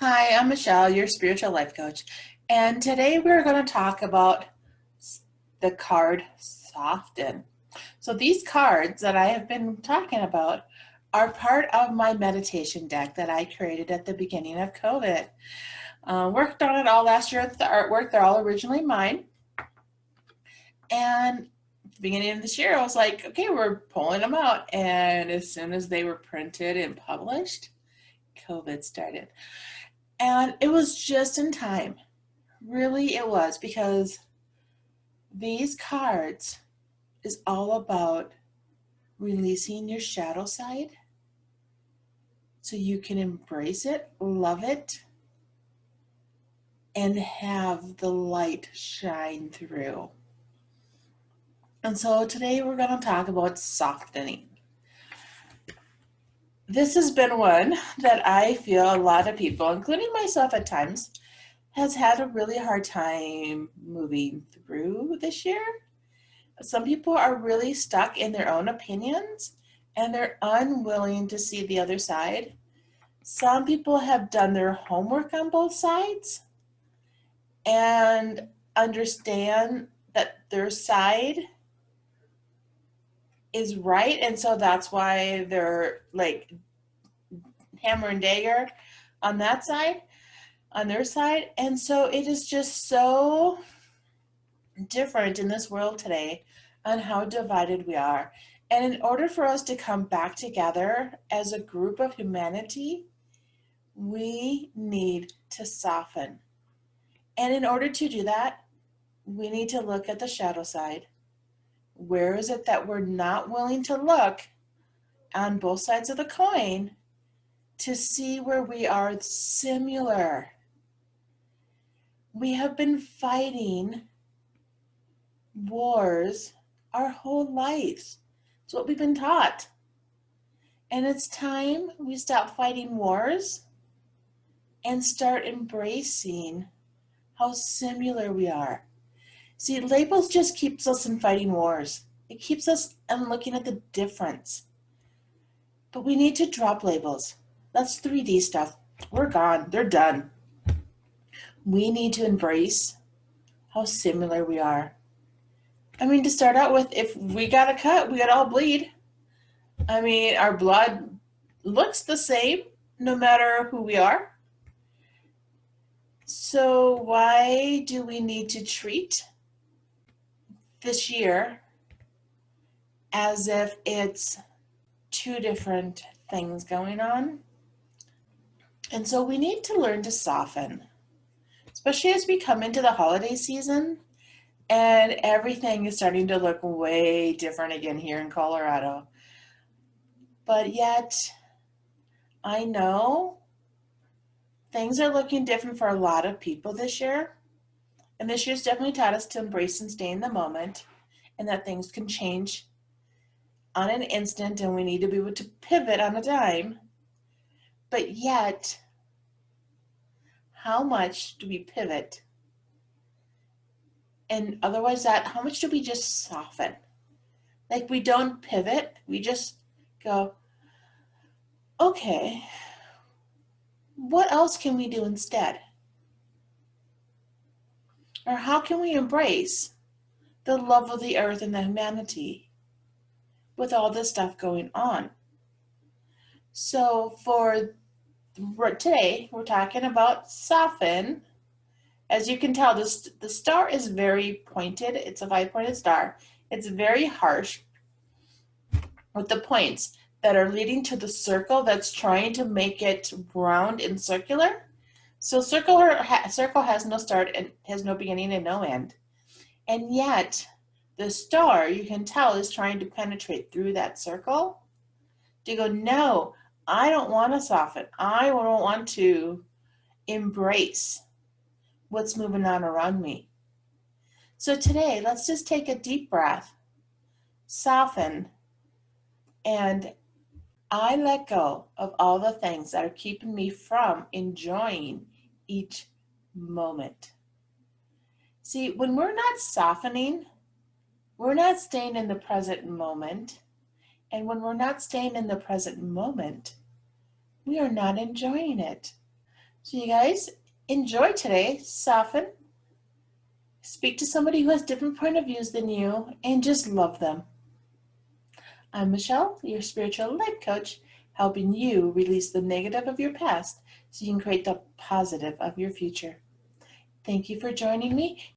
Hi, I'm Michelle, your spiritual life coach, and today we're going to talk about the card Soften. So, these cards that I have been talking about are part of my meditation deck that I created at the beginning of COVID. Worked on it all last year with the artwork, they're all originally mine. And at the beginning of this year, I was like, okay, we're pulling them out. And as soon as they were printed and published, COVID started. And it was just in time. Really, it was, because these cards is all about releasing your shadow side so you can embrace it, love it, and have the light shine through. And so today we're going to talk about softening. This has been one that I feel a lot of people, including myself at times, has had a really hard time moving through this year. Some people are really stuck in their own opinions and they're unwilling to see the other side. Some people have done their homework on both sides and understand that their side is right. And so that's why they're like hammer and dagger on that side, on their side. And so it is just so different in this world today on how divided we are. And in order for us to come back together as a group of humanity, we need to soften. And in order to do that, we need to look at the shadow side. Where is it that we're not willing to look on both sides of the coin to see where we are similar? We have been fighting wars our whole lives. It's what we've been taught. And it's time we stop fighting wars and start embracing how similar we are. See, labels just keeps us in fighting wars. It keeps us in looking at the difference. But we need to drop labels. That's 3D stuff. We're gone. They're done. We need to embrace how similar we are. I mean, to start out with, if we got a cut, we got all bleed. I mean, our blood looks the same no matter who we are. So why do we need to treat this year as if it's two different things going on? And so we need to learn to soften, especially as we come into the holiday season and everything is starting to look way different again here in Colorado. But yet, I know things are looking different for a lot of people this year. And this year's definitely taught us to embrace and stay in the moment, and that things can change on an instant and we need to be able to pivot on a dime. But yet, how much do we pivot? And otherwise that, how much do we just soften? Like, we don't pivot, we just go, okay, what else can we do instead? Or how can we embrace the love of the earth and the humanity with all this stuff going on? So for today, we're talking about soften. As you can tell, the star is very pointed. It's a 5-pointed star. It's very harsh with the points that are leading to the circle that's trying to make it round and circular. So circle has no start and has no beginning and no end. And yet, the star, you can tell, is trying to penetrate through that circle to go, no, I don't want to soften. I don't want to embrace what's moving on around me. So today, let's just take a deep breath, soften, and I let go of all the things that are keeping me from enjoying each moment. See, when we're not softening, we're not staying in the present moment. And when we're not staying in the present moment, we are not enjoying it. So you guys enjoy today, soften, speak to somebody who has different point of views than you, and just love them. I'm Michelle, your spiritual life coach, helping you release the negative of your past so you can create the positive of your future. Thank you for joining me.